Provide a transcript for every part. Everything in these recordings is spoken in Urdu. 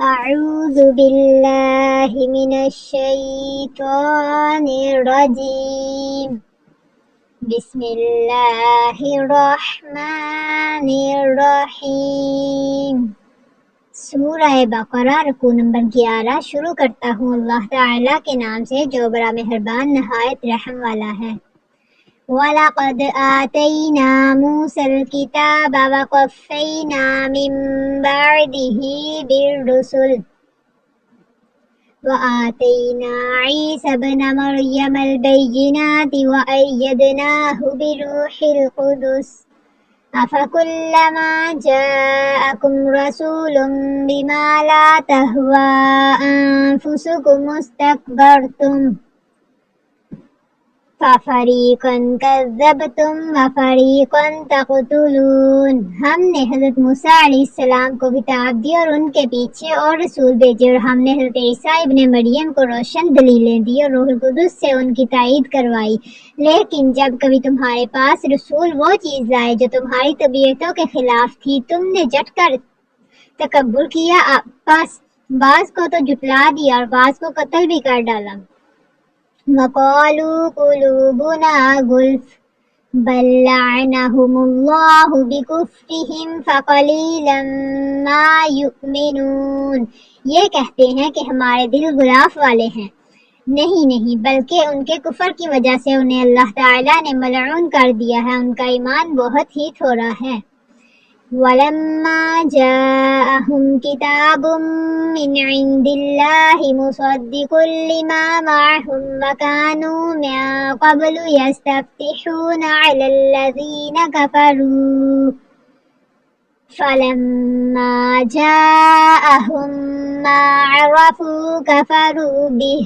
أعوذ بالله من الشيطان الرجيم بسم الله الرحمن الرحيم سورہ بقرہ رکوع نمبر 11 شروع کرتا ہوں اللہ تعالیٰ کے نام سے جو بڑا مہربان نہایت رحم والا ہے۔ وَلَقَدْ آتَيْنَا مُوسَى الْكِتَابَ وَقَفَّيْنَا مِن بَعْدِهِ بِالرُّسُلِ وَآتَيْنَا عِيسَى ابْنَ مَرْيَمَ الْبَيِّنَاتِ وَأَيَّدْنَاهُ بِرُوحِ الْقُدُسِ أَفَكُلَّمَا جَاءَكُمْ رَسُولٌ بِمَا لَا تَهْوَى أَنفُسُكُمُ اسْتَكْبَرْتُمْ فَفَرِيقًا كَذَّبْتُمْ وَفَرِيقًا تَقْتُلُونَ۔ ہم نے حضرت موسیٰ علیہ السلام کو کتاب دی اور ان کے پیچھے اور رسول بھیجے، اور ہم نے حضرت عیسیٰ ابن مریم کو روشن دلیلیں دی اور روح القدس سے ان کی تائید کروائی، لیکن جب کبھی تمہارے پاس رسول وہ چیز لائے جو تمہاری طبیعتوں کے خلاف تھی، تم نے جٹ کر تکبر کیا، بعض کو تو جھٹلا دیا اور بعض کو قتل بھی کر ڈالا۔ وَقَالُوا قُلُوبُنَا غُلْفٌ بَل لَّعَنَهُمُ اللَّهُ بِكُفْرِهِمْ فَقَلِيلًا مَّا يُؤْمِنُونَ۔ یہ کہتے ہیں کہ ہمارے دل غلاف والے ہیں، نہیں بلکہ ان کے کفر کی وجہ سے انہیں اللہ تعالیٰ نے ملعون کر دیا ہے، ان کا ایمان بہت ہی تھوڑا ہے۔ وَلَمَّا جَاءَهُمْ كِتَابٌ مِّنْ عِندِ اللَّهِ مُصَدِّقٌ لِّمَا مَعَهُمْ وَكَانُوا مِن قَبْلُ يَسْتَفْتِحُونَ عَلَى الَّذِينَ كَفَرُوا فَلَمَّا جَاءَهُم مَّا عَرَفُوا كَفَرُوا بِهِ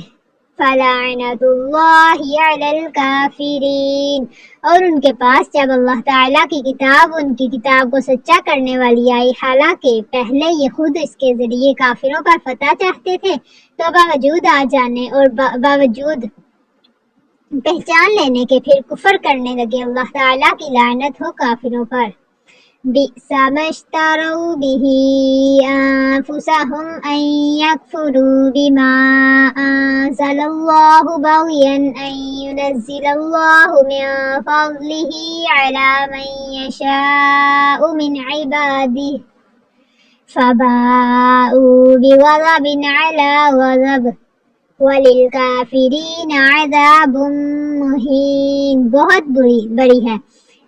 فَلَعْنَةُ اللَّهِ عَلَى الْكَافِرِينَ۔ اور ان کے پاس جب اللہ تعالیٰ کی کتاب ان کی کتاب کو سچا کرنے والی آئی، حالانکہ پہلے یہ خود اس کے ذریعے کافروں پر فتح چاہتے تھے، تو باوجود آ جانے اور باوجود پہچان لینے کے پھر کفر کرنے لگے۔ اللہ تعالیٰ کی لعنت ہو کافروں پر۔ بِئْسَ مَا اشْتَرَوْا بِهِ أَنفُسَهُمْ أَن يَكْفُرُوا بِمَا أَنزَلَ اللَّهُ بَغْيًا أَن يُنَزِّلَ اللَّهُ مِن فَضْلِهِ عَلَى مَن يَشَاءُ مِنْ عِبَادِهِ فَبَاءُوا بِغَضَبٍ عَلَى غَضَبٍ وَلِلْكَافِرِينَ عَذَابٌ مُّهِينٌ۔ بہت بڑی ہے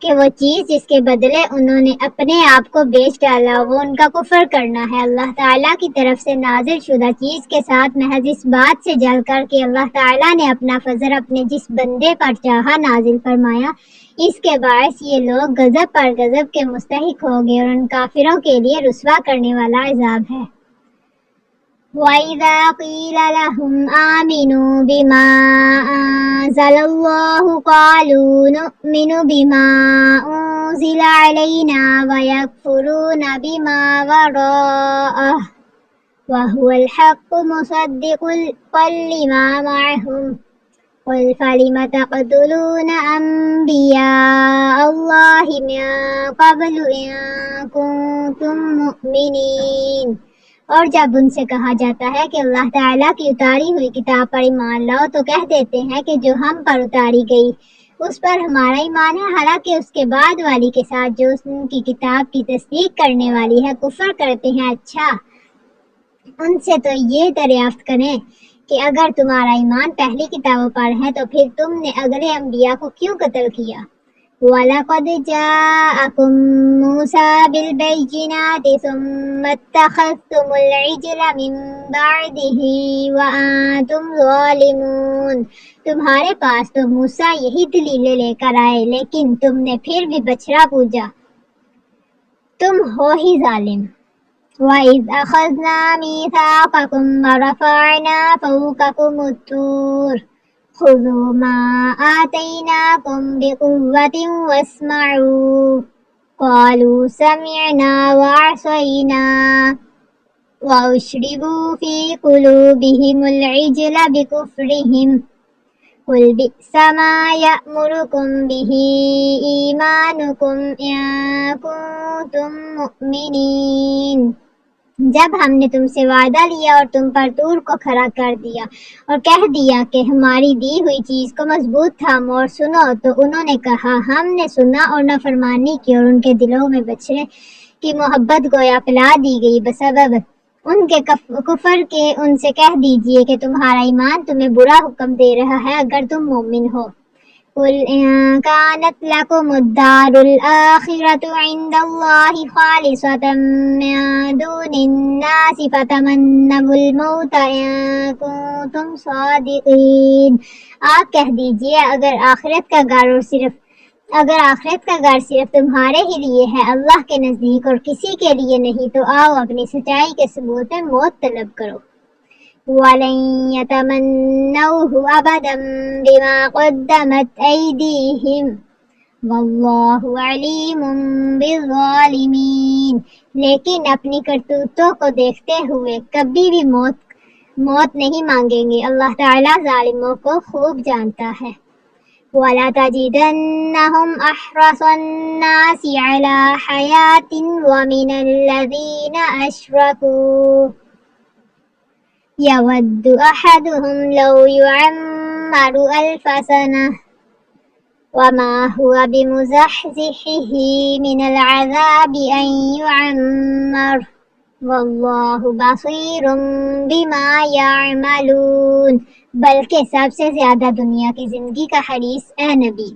کہ وہ چیز جس کے بدلے انہوں نے اپنے آپ کو بیچ ڈالا، وہ ان کا کفر کرنا ہے اللہ تعالیٰ کی طرف سے نازل شدہ چیز کے ساتھ محض اس بات سے جل کر کہ اللہ تعالیٰ نے اپنا فضل اپنے جس بندے پر چاہا نازل فرمایا، اس کے باعث یہ لوگ غضب پر غضب کے مستحق ہو گئے اور ان کافروں کے لیے رسوا کرنے والا عذاب ہے۔ وَإِذَا قِيلَ لَهُمْ آمِنُوا بِمَا أَنزَلَ اللَّهُ قَالُوا نُؤْمِنُ بِمَا أُنزِلَ عَلَيْنَا وَيَكْفُرُونَ بِمَا وَرَاءَهُ وَهُوَ الْحَقُّ مُصَدِّقًا لِّمَا مَعَهُمْ قُلْ فَلِمَ تَقْتُلُونَ أَنبِيَاءَ اللَّهِ مِن قَبْلُ إِن كُنتُم مُّؤْمِنِينَ۔ اور جب ان سے کہا جاتا ہے کہ اللہ تعالیٰ کی اتاری ہوئی کتاب پر ایمان لاؤ تو کہہ دیتے ہیں کہ جو ہم پر اتاری گئی اس پر ہمارا ایمان ہے، حالانکہ اس کے بعد والی کے ساتھ جو ان کی کتاب کی تصدیق کرنے والی ہے کفر کرتے ہیں۔ اچھا، ان سے تو یہ دریافت کریں کہ اگر تمہارا ایمان پہلی کتابوں پر ہے تو پھر تم نے اگلے انبیاء کو کیوں قتل کیا؟ وَلَقَدْ جَاءَكُم مُّوسَىٰ بِالْبَيِّنَاتِ ثُمَّ اتَّخَذْتُمُ الْعِجْلَ مِن بَعْدِهِ وَأَنتُمْ ظَالِمُونَ۔ تمہارے پاس تو موسیٰ یہی دلیلیں لے کر آئے، لیکن تم نے پھر بھی بچڑا پوجا، تم ہو ہی ظالم۔ وَإِذْ أَخَذْنَا مِيثَاقَكُمْ وَرَفَعْنَا فَوْقَكُمُ الطُّورَ خُذُوا مَا آتَيْنَاكُمْ بِقُوَّةٍ وَاسْمَعُوا قَالُوا سَمِعْنَا وَعَصَيْنَا وَأُشْرِبُوا فِي قُلُوبِهِمُ الْعِجْلَ بِكُفْرِهِمْ قُلْ بِئْسَ مَا يَأْمُرُكُمْ بِهِ إِيمَانُكُمْ إِن كُنتُم مُّؤْمِنِينَ۔ جب ہم نے تم سے وعدہ لیا اور تم پر طور کو کھڑا کر دیا اور کہہ دیا کہ ہماری دی ہوئی چیز کو مضبوط تھامو اور سنو، تو انہوں نے کہا ہم نے سنا اور نافرمانی کی، اور ان کے دلوں میں بچڑے کی محبت گویا پلا دی گئی بسبب ان کے کفر کے۔ ان سے کہہ دیجئے کہ تمہارا ایمان تمہیں برا حکم دے رہا ہے اگر تم مومن ہو۔ قُلْ إِن كَانَتْ لَكُمُ الدَّارُ الْآخِرَةُ عِندَ اللَّهِ خَالِصَةً مِّن دُونِ النَّاسِ فَتَمَنَّوُا الْمَوْتَ إِن كُنتُمْ صَادِقِينَ۔ آپ کہہ دیجئے اگر آخرت کا گھر صرف تمہارے ہی لیے ہے اللہ کے نزدیک اور کسی کے لیے نہیں، تو آؤ اپنی سچائی کے ثبوت میں موت طلب کرو۔ وَلَن يَتَمَنَّوْهُ أَبَدًا بِمَا قَدَّمَتْ أَيْدِيهِمْ وَاللَّهُ عَلِيمٌ بِالظَّالِمِينَ۔ لیکن اپنی کرتوتوں کو دیکھتے ہوئے کبھی بھی موت نہیں مانگیں گے، اللہ تعالیٰ ظالموں کو خوب جانتا ہے۔ وَلَا تَجِدَنَّهُمْ أَحْرَصَ النَّاسِ عَلَى حَيَاةٍ وَمِنَ الَّذِينَ أَشْرَكُوا يَوَدُّ أَحَدُهُمْ لَوْ يُعَمَّرُ أَلْفَ سَنَةٍ وَمَا هُوَ بِمُزَحْزِحِهِ مِنَ الْعَذَابِ أَن يُعَمَّرَ وَاللَّهُ بَصِيرٌ بِمَا يَعْمَلُونَ۔ بلکہ سب سے زیادہ دنیا کی زندگی کا حریص اے نبی،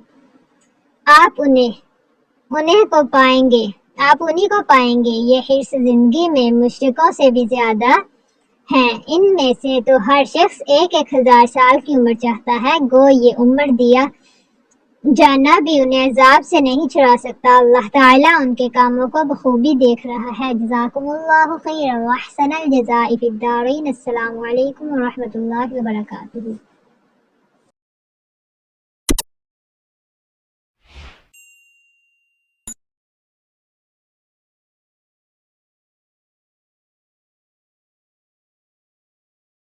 آپ انہیں کو پائیں گے، یہ حرص زندگی میں مشرکوں سے بھی زیادہ ہیں۔ ان میں سے تو ہر شخص 1000 سال کی عمر چاہتا ہے، گو یہ عمر دیا جانا بھی انہیں عذاب سے نہیں چھڑا سکتا۔ اللہ تعالیٰ ان کے کاموں کو بخوبی دیکھ رہا ہے۔ جزاکم اللہ خیرا واحسن الجزاء فی الدارین۔ السلام علیکم ورحمۃ اللہ وبرکاتہ۔